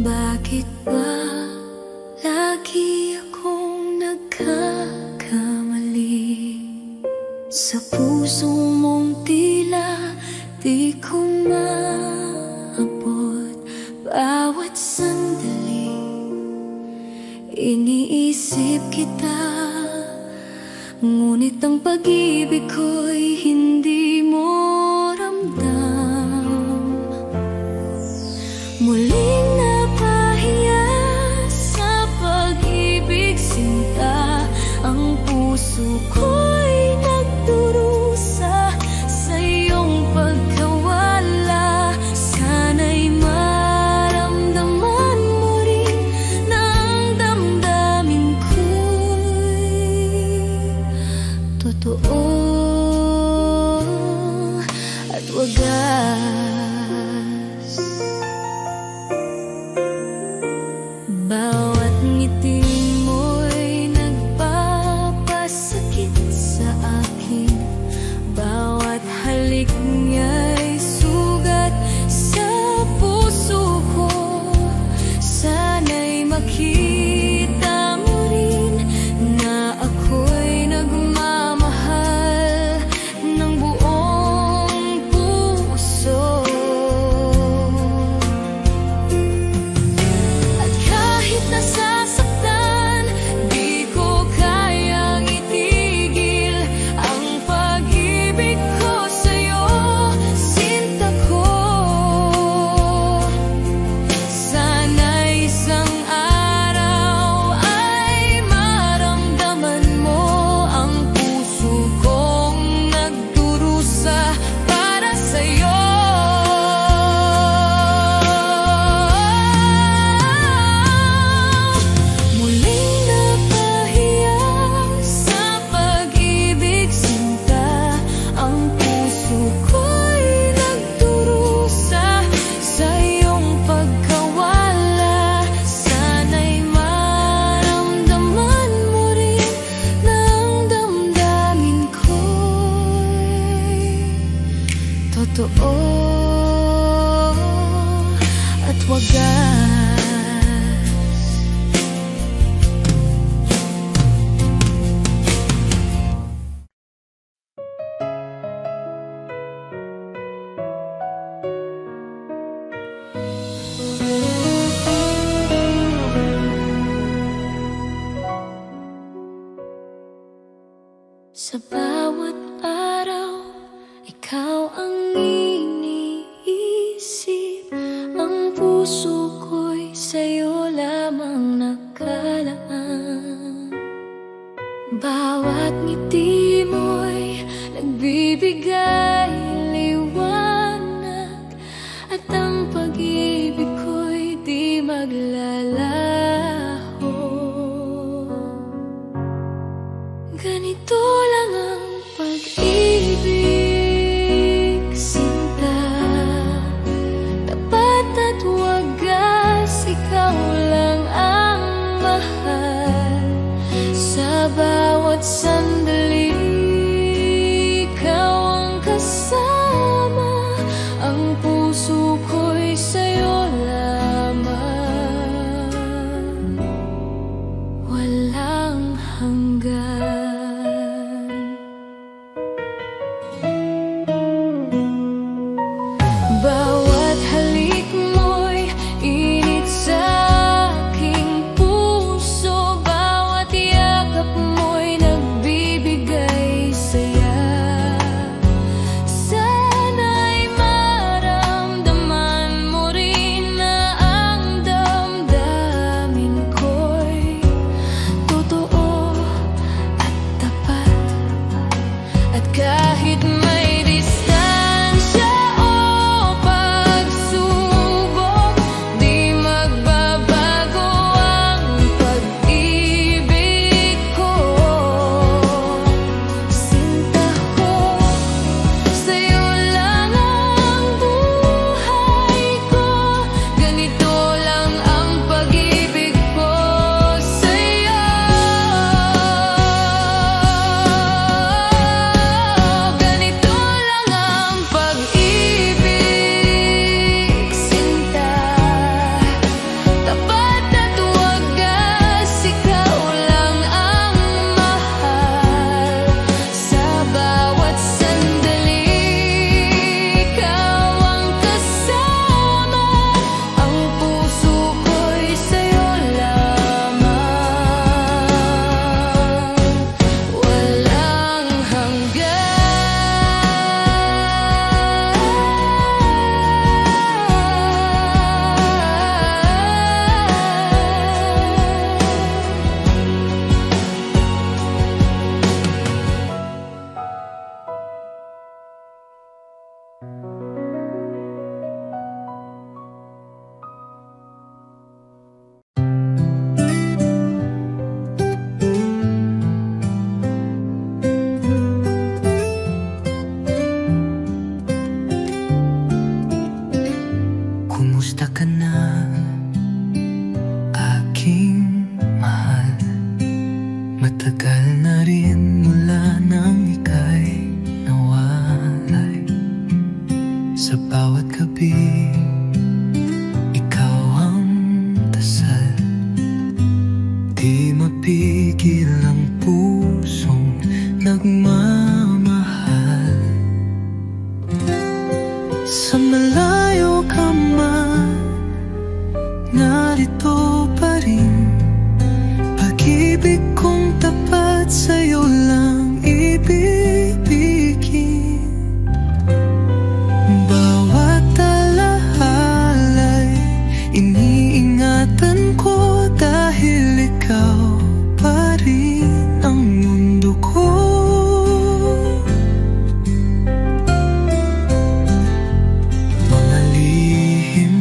Bakit ba lagi akong nagkakamali? Sa puso mong tila di ko maabot. Bawat sandali iniisip kita, ngunit ang pag-ibig ko'y hindi mo ramdam. Muling napahiya sa pag-ibig sinta, ang puso ko'y nagdurusa sa iyong pagkawala. Sana'y maramdaman mo rin na ang damdamin ko'y totoo at wagas. Bawat ngiti mo'y nagpapasakit sa akin. Bawat halik niya'y sugat sa puso ko. Sana'y makita mo rin na ako'y nagmamahal ng buong puso. At kahit nasasaktan, di ko kayang itigil ang pag-ibig ko sa'yo, sinta ko. Sana'y isang araw ay maramdaman mo ang puso kong nagdurusa para sa'yo. Muling napahiya sa pag-ibig sinta, ang puso ko'y nagdurusa sa iyong pagkawala. Sana'y maramdaman mo rin na ang damdamin ko'y totoo at wagas. Sa bawat araw, ikaw ang iniisip. Ang puso ko'y sa'yo lamang nakalaan. Bawat ngiti mo'y nagbibigay liwanag, at ang pag-ibig ko'y di maglalaho. Ganito lang ang pag-ibig sinta. Sa bawat gabi, ikaw ang dasal. Di mapigil ang pusong nagmamahal. Sa malayo ka man, narito pa rin. Pag-ibig kong tapat sa'yo lang ibibigin. Bawat alahalay iniingatan ko, dahil ikaw pa rin ang mundo ko. Mga lihim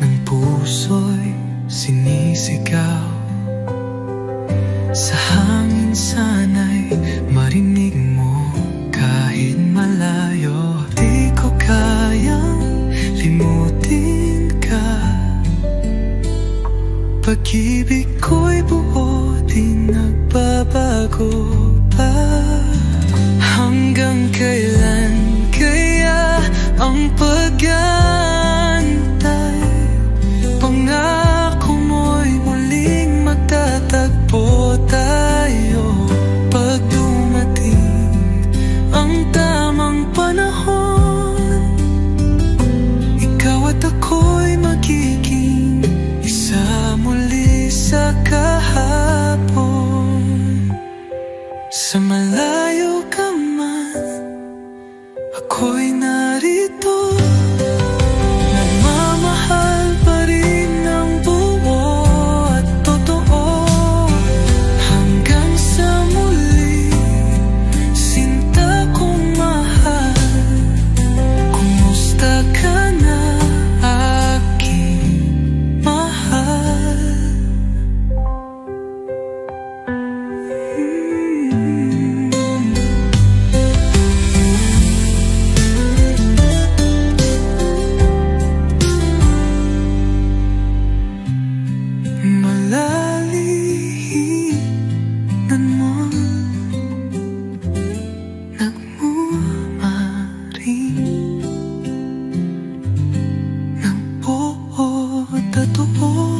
ng puso'y sinisigaw. Sa hangin sana'y marinig mo kahit malayo. Di ko kayang limutin ka. Pag-ibig ko'y buo, di nagbabago pa. Hanggang kailan kaya ang pag-aantay? Pangako mo'y muling magtatagpo tayo. Pag dumating ang tamang panahon, ikaw at ako'y magiging isa muli sa kahapon. Sa malayo ka man, ako'y narito. Nagmamahal pa rin ng buo at totoo. Hanggang sa muli, sinta kong mahal. Kumusta ka na, aking mahal? Malalihinan mo, nagmamaring ng buo at totoo.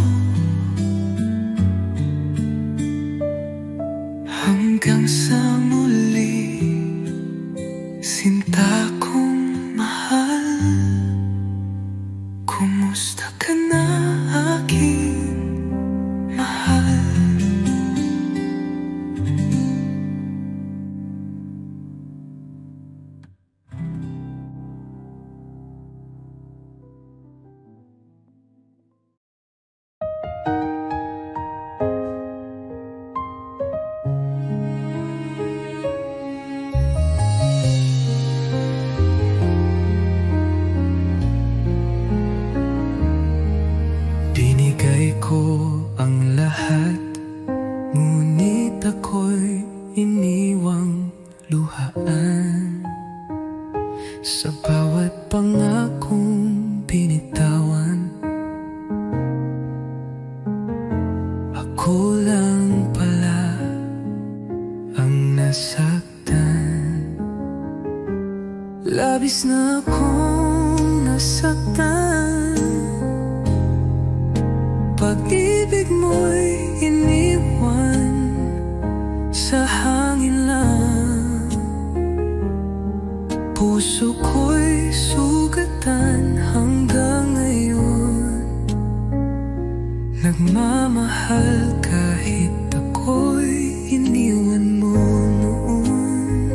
Hanggang sa muli, sinta kong mahal. Kumusta ka na, aking mahal? Binigay ko ang lahat, ngunit ako'y iniwang luhaan. Sa bawat pangakong binitawan, ako lang pala ang nasaktan. Labis na akong nasaktan. Pag-ibig mo'y iniwan sa hangin lang. Puso ko'y sugatan hanggang ngayon. Nagmamahal kahit ako'y iniwan mo noon.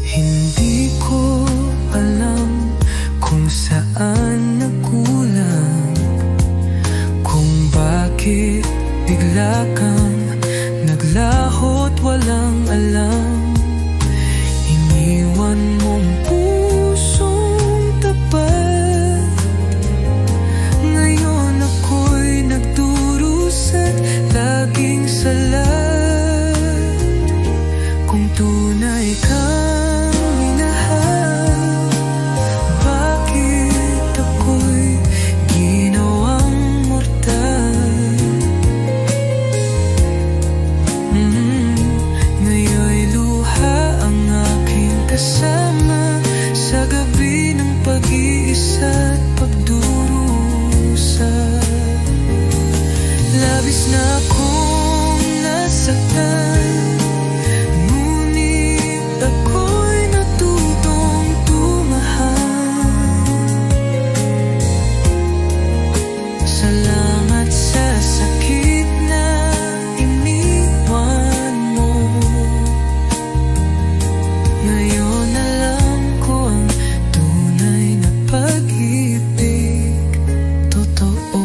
Hindi ko alam kung saan nagkulang, kung bakit bigla kang naglaho't walang alam. Iniwan mong puso pag-iisa't pagdurusa. Labis na akong nasaktan, ngunit ako'y natutong tumahal. Salamat sa sakit na iniwan mo. Ngayon alam ko ang tunay na pag-ibig, totoo.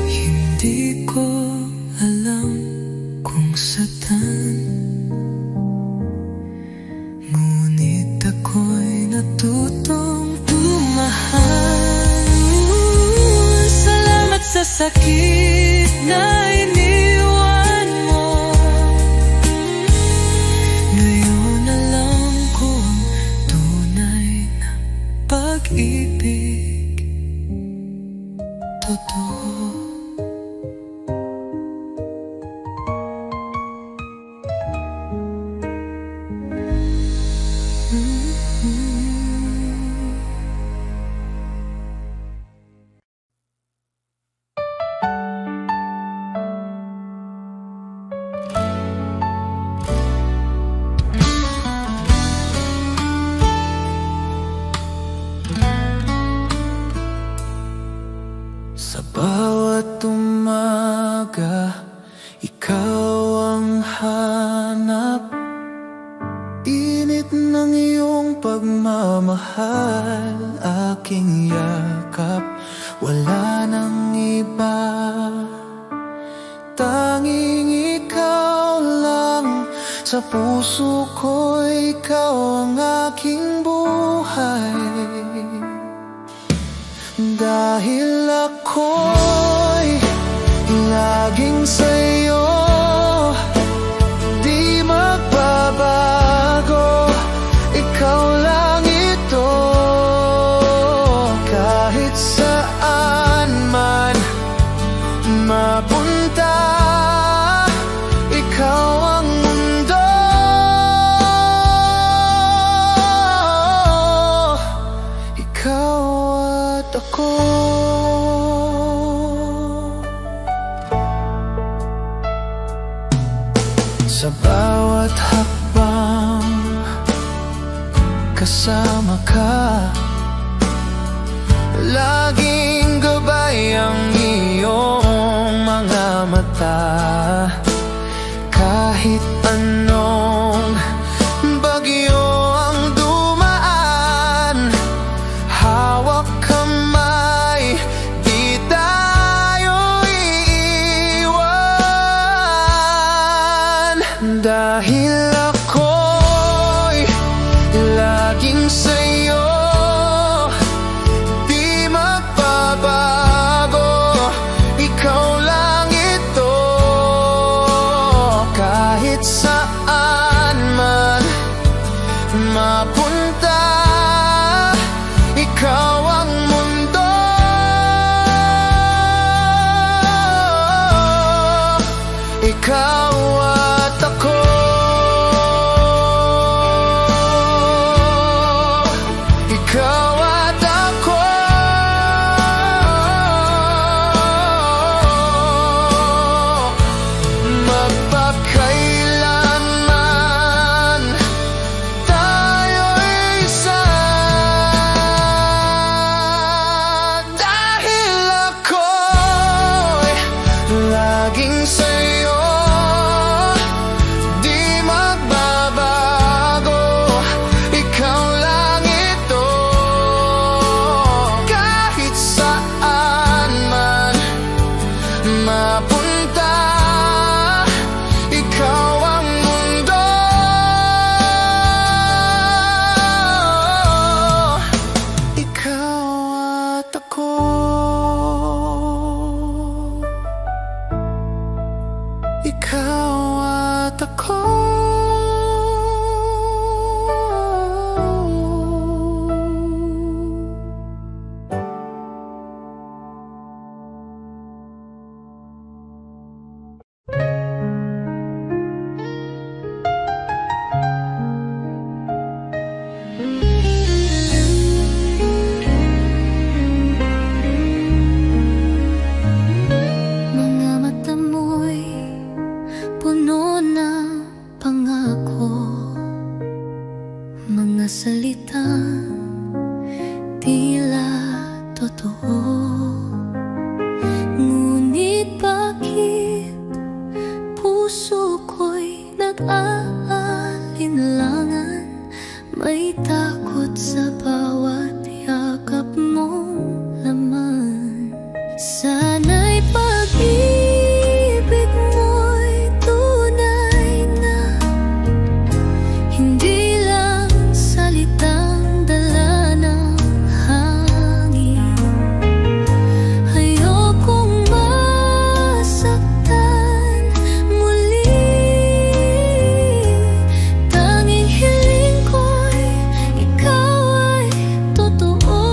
Hindi ko alam kung saan, ngunit ako'y natutong tumahal. Salamat sa sakit na iniwan mo. Ngayon alam ko ang tunay na pag-ibig, totoo. Sa bawat umaga, ikaw ang hanap. Init ng iyong pagmamahal, aking yakap. Wala nang iba, tanging ikaw lang. Sa puso ko, ikaw ang aking buhay. Dahil ako'y laging sa'yo, di magbabago. Ikaw lang ito, kahit saan man mapunta. Ikaw ang mundo, ikaw at ako. Sa bawat hakbang, kasama ka. Laging gabay ang iyong mga mata. Kahit anong bagyo ang dumaan, hawak kamay, di tayo iiwan. Dahil ako'y laging sa'yo, di magbabago. Ikaw lang ito, totoo. Ngunit bakit puso ko'y nag-aalinlangan? May takot sa bawat yakap mong laman. Sana'y pag-ibig mo'y tunay na, hindi lang salitang dala ng hangin. Ayokong masaktan muli. Tanging hiling ko'y ikaw ay totoo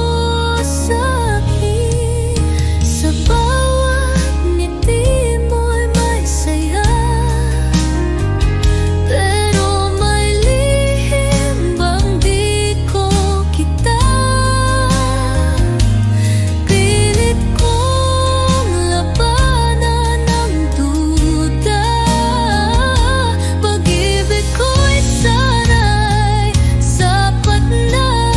sa'kin. Sa bawat ngiti mo'y may saya, pero may lihim bang di ko kita. Pilit kong labanan ang duda. Pag-ibig ko'y sana'y sapat na.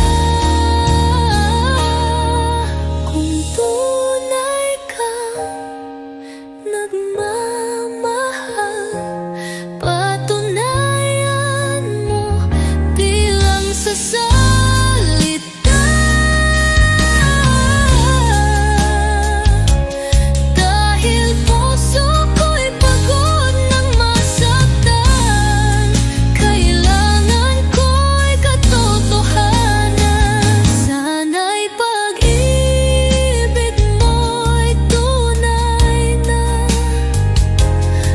Kung tunay kang nagmamahal, patunayan mo di lang sa salita. Dahil puso ko'y pagod ng masaktan, kailangan ko'y katotohanan. Sana'y pag-ibig mo'y tunay na,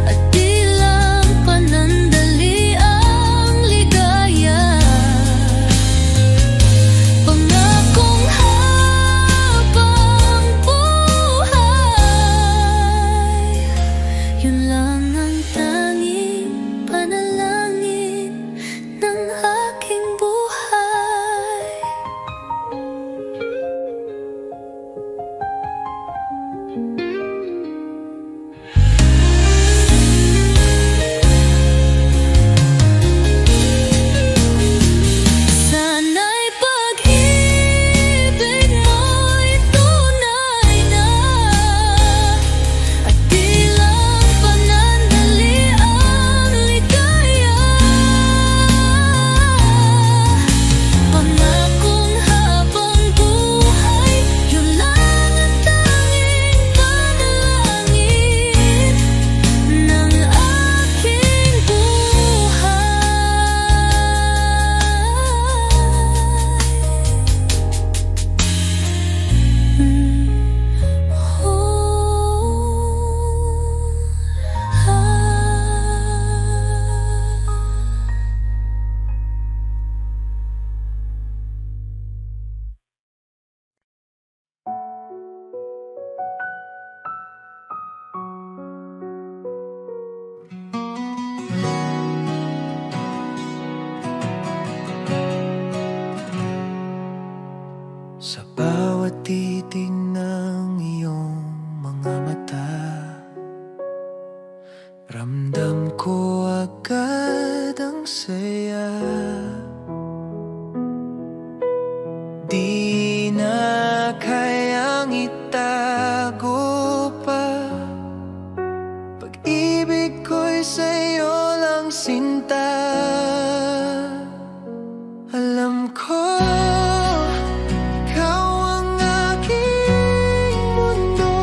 at di lang panandali ang ligaya. Pangakong habang buhay, yun lang ang tanging panalangin ng aking buhay. Sana'y pag-ibig mo'y tunay na, at di lang panandali ang ligaya. Pangakong habang buhay, yun lang ang tanging panalangin ng aking buhay. Sa bawat titig ng iyong mga mata, ramdam ko agad ang saya. Di na kayang itago pa, pag-ibig ko'y sa'yo lang sinta. Alam ko ikaw ang aking mundo,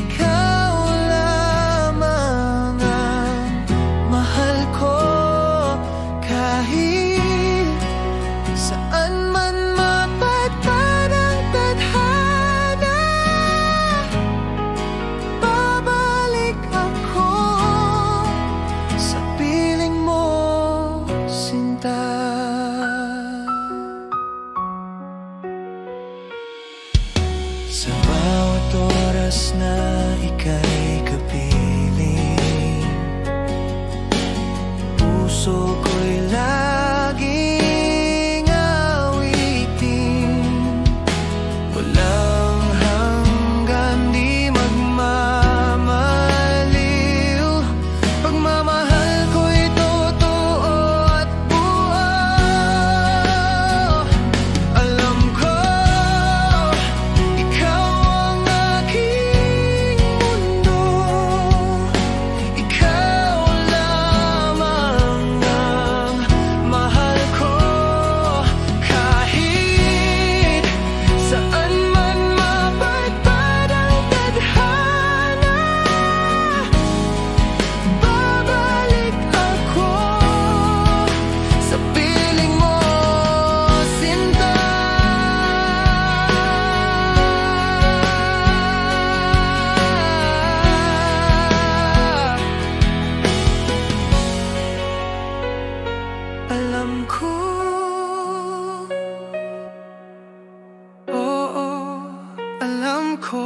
ikaw lamang ang mahal ko. Kahit saan man mapadpad ang tadhana, babalik ako sa piling mo, sinta. Sa bawat oras na ika'y kapiling, puso ko'y laging awitin. Walang hanggan, di magmamaliw. Pagmamahal ko'y totoo at buo. Alam ko Alam ko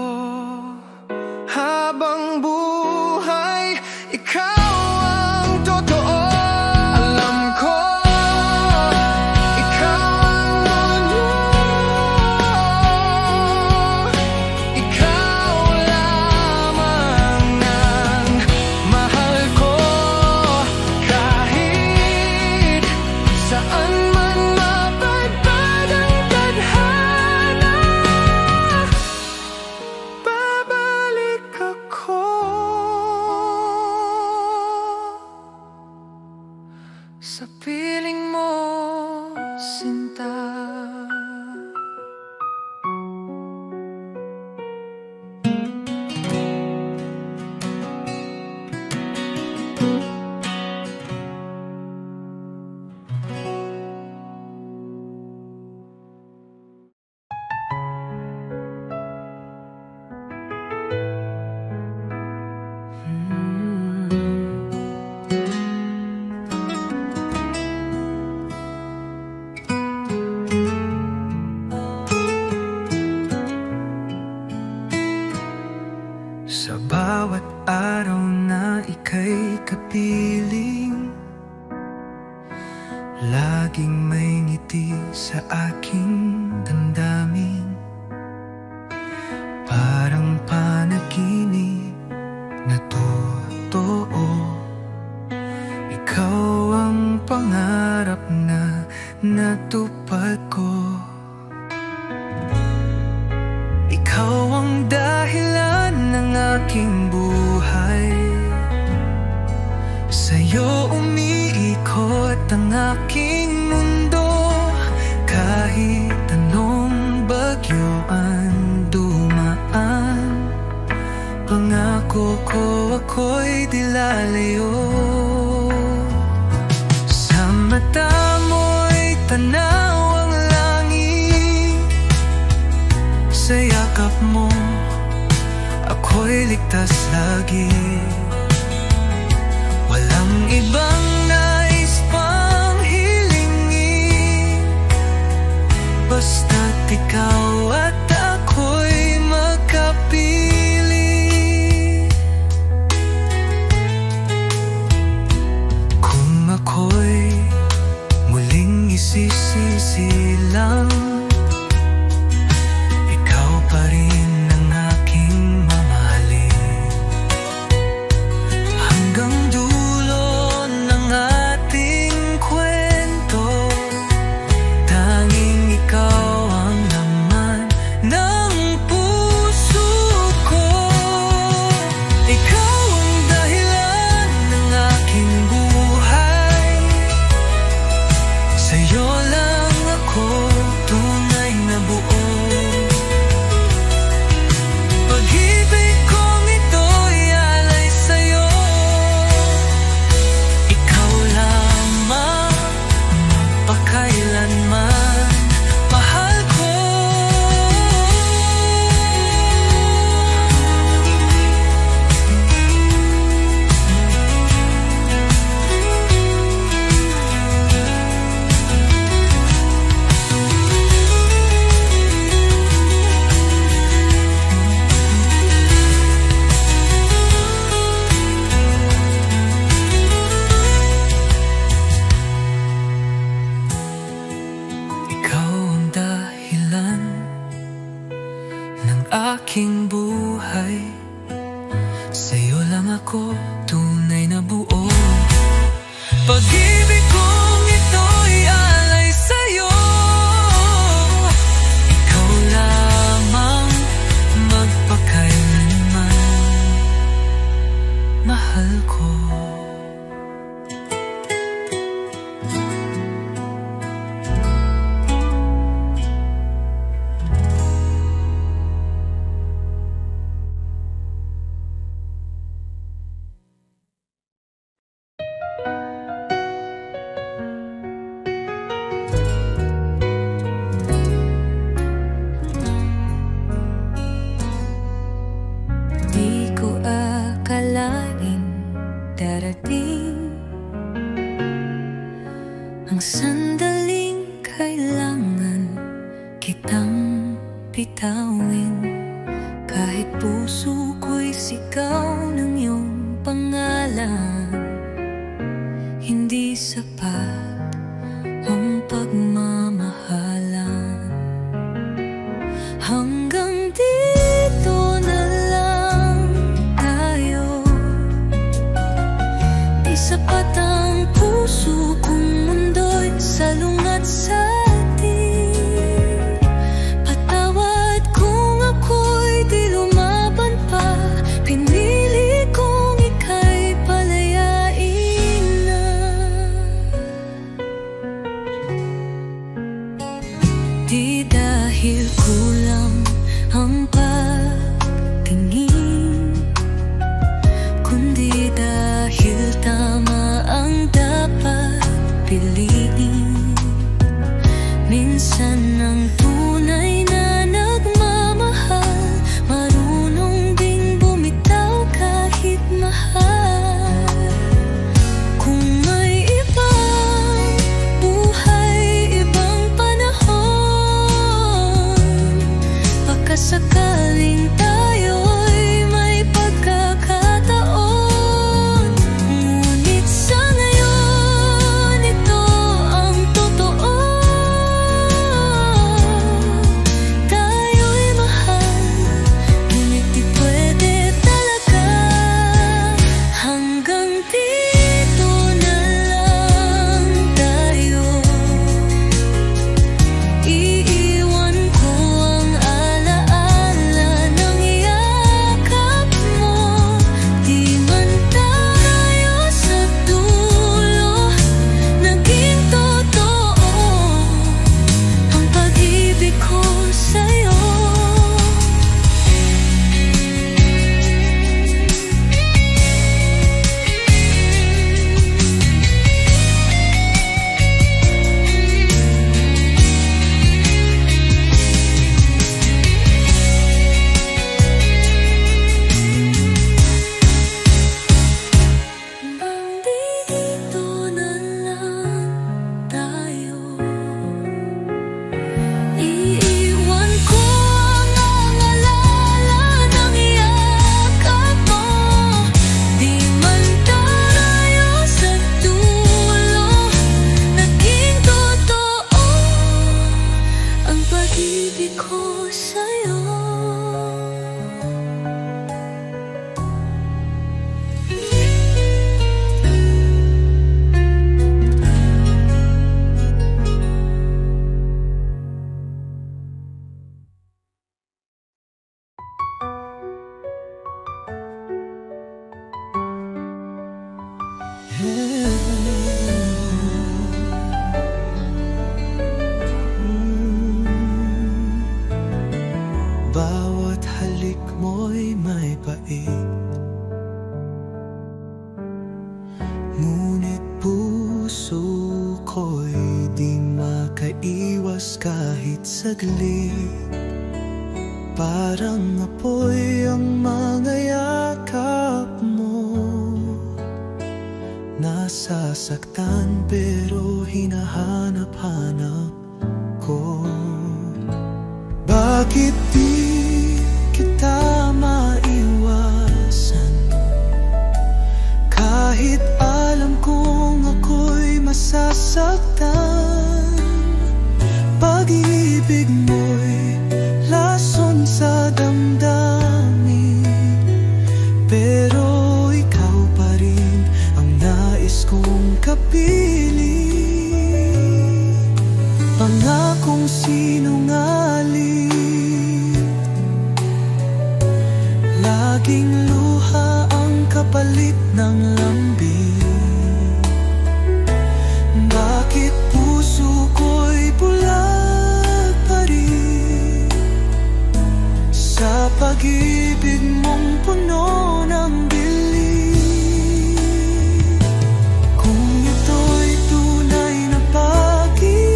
habang buhay ikaw ang totoo. Alam ko ikaw ang mundo. Ikaw lamang ang mahal ko. Kahit saan man mapadpad ang tadhana, babalik ako sa piling mo, sinta. Sa bawat araw na ika'y kapiling, laging may ngiti sa aking damdamin. Parang panaginip na totoo, ikaw ang pangarap na natupad ko. Ikaw ang dahilan ng aking buhay, sa'yo umiikot ang aking mundo. Kahit anong bagyo ang dumaan, pangako ko ako'y di lalayo. Sa mata mo'y tanaw ang langit, sa yakap mo ako'y ligtas lagi. Walang ibang nais pang hilingin, basta't ikaw at ako'y magkapili. Kung ako'y muling isisisilang, ikaw pa rin ang aking mamahalin. Hanggang dulo ng ating kwento, tanging ikaw ang laman ng puso ko. Ikaw ang dahilan ng aking buhay, sa'yo lang ako tunay na buo. Pag-ibig kong ito'y alay sa'yo, ikaw lamang magpakailanman, mahal ko. Ikaw ang dahilan ng aking buhay, sa'yo lang ako tunay na buo. Pag-ibig kong ito'y alay sa'yo, ikaw lamang magpakailanman, mahal ko. Di ko akalain darating ang sandaling kailangan kitang bitawin. Kahit puso ko'y sigaw ng iyong pangalan, hindi sapat ang pagmamahalan. Hanggang dito na lang tayo. Di sapat ang puso kung mundo'y salungat sa atin. Patawad kung ako'y di lumaban pa. Pinili kong ika'y palayain na. Di dahil kulang ang pagtingin, kundi dahil tama ang dapat piliin. Minsan ang tunay na nagmamahal, marunong ding bumitaw kahit mahal. Kung may ibang buhay, ibang panahon, baka sakaling tayo'y may pagkakataon. Ngunit sa ngayon, ito ang totoo. Tayo'y mahal, ngunit di pwede talaga. Hanggang dito na lang tayo. Iiwan ko ang alaala ng yakap mo. Di man tayo sa dulo naging totoo ang pag-ibig ko sa'yo. Hanggang dito na lang tayo. Iiwan ko ang alaala ng yakap mo. Di man tayo sa dulo naging totoo ang pag-ibig ko sa'yo. Bawat halik mo'y may pait, ngunit puso ko'y di makaiwas kahit saglit. Parang apoy ang mga yakap mo, nasasaktan pero hinahanap-hanap ko. Bakit di kita maiwasan? Kahit alam kong ako'y masasaktan, pag-ibig mo'y lason sa damdamin, pero ikaw pa rin ang nais kong kapiling. Pangakong sinungaling, laging luha ang kapalit ng lambing. Bakit puso ko'y bulag pa rin sa pag-ibig mong puno ng bili? Kung ito'y tunay na pag-ibig,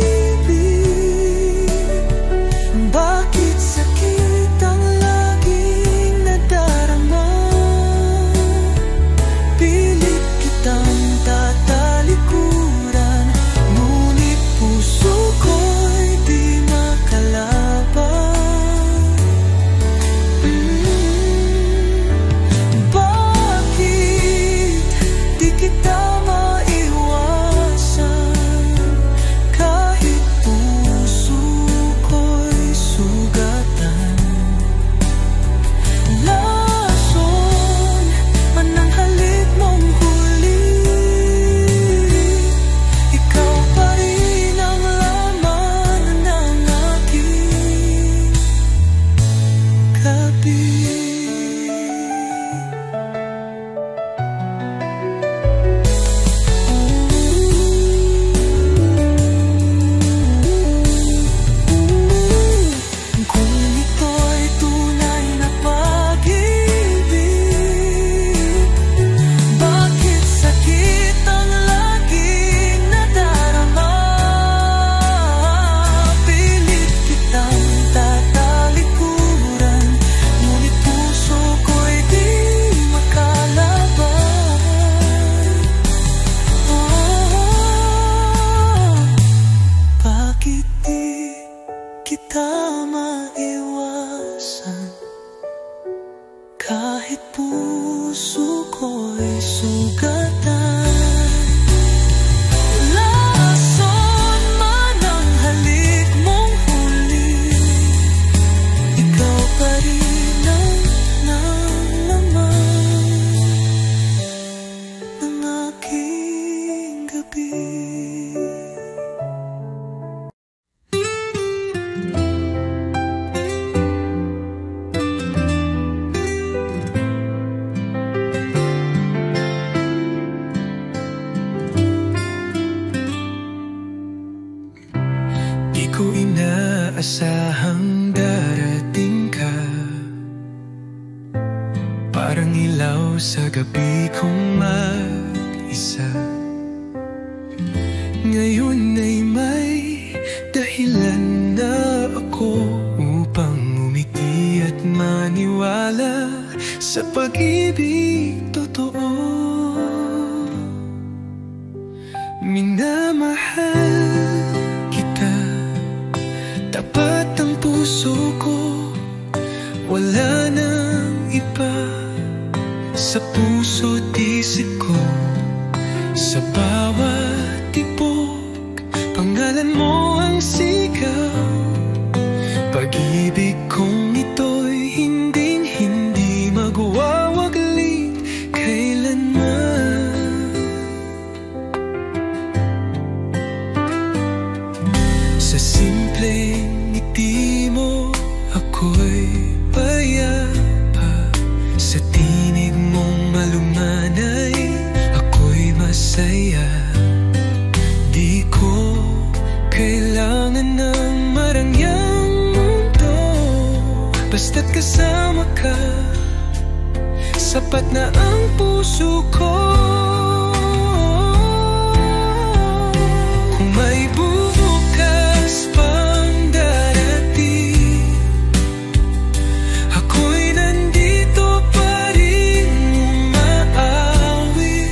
bakit sakit ang laging nadarama? Pilit kitang tatalikuran, ngunit puso ko'y di makalaban. parang ilaw sa gabi kong mag-isa. Ngayon ay may dahilan na ako upang umiti at maniwala sa pag-ibig totoo. Minamahal kita, tapat ang puso ko, wala nang iba sa puso't isip ko. Sa bawat tibok, pangalan mo ang sigaw. Pag-ibig kong ito'y hinding-hindi magwawaglit kailanman. Sa simpleng ngiti mo ako'y payapa. Sa tinig mong malumanay ako'y masaya. Di ko kailangan ng marangyang mundo, basta't kasama ka, sapat na ang puso ko. Kung may bubukas pang darating, ako'y nandito pa rin umaawi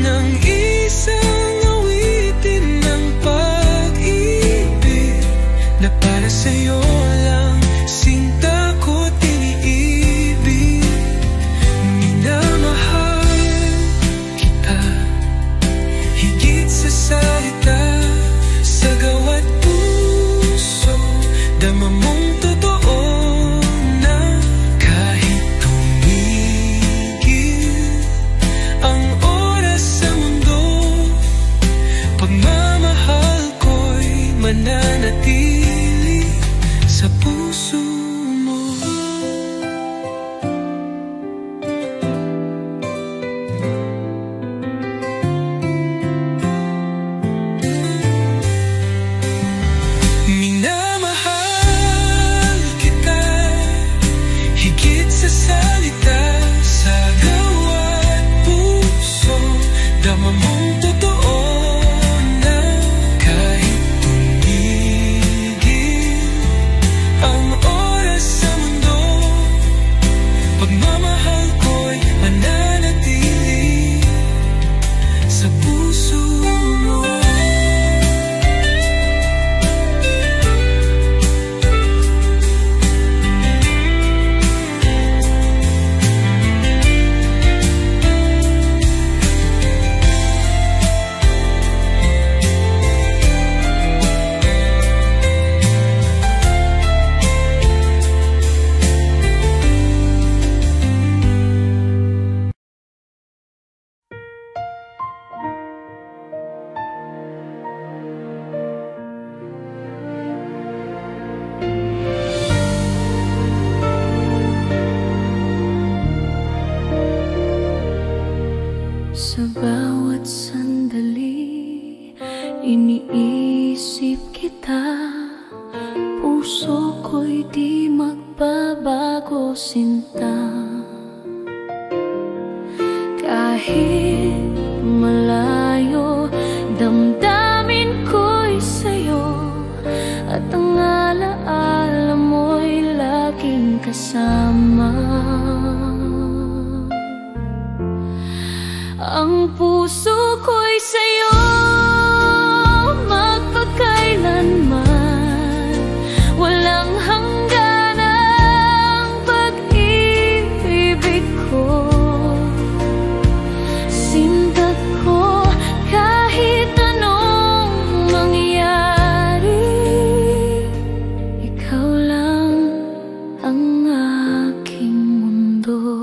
ng isang awitin ng pag-ibig na para sa'yo lang, sinta ko tiniibig. Minamahal kita, higit sa salita, sa gawa't puso, dama mong totoo na kahit tumigil ang oras sa mundo, pagmamahal ko'y mananatili sa puso mo. Minamahal kita, higit sa salita, sa gawa't puso, dama mong totoo na kahit tumigil ang oras sa mundo, pagmamahal ko'y mananatili sa puso mo. Sa bawat sandali, iniisip kita. Puso ko'y di magbabago, sinta. Kahit malayo, damdamin ko'y sa'yo, at ang alaala mo'y laging kasama. Ang puso ko'y sa'yo magpakailanman, walang hangganang pag-ibig ko. Sinta ko kahit anong mangyari, ikaw lang ang aking mundo.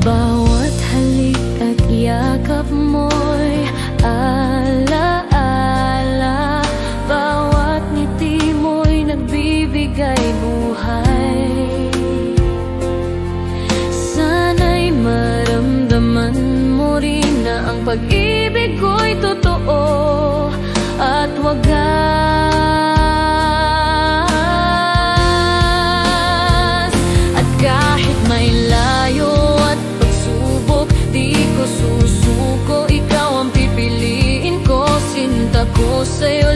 Bawat halik at yakap mo'y alaala, bawat ngiti mo'y nagbibigay buhay. Sana'y maramdaman mo rin na ang pag-ibig ko'y totoo, at sa'yo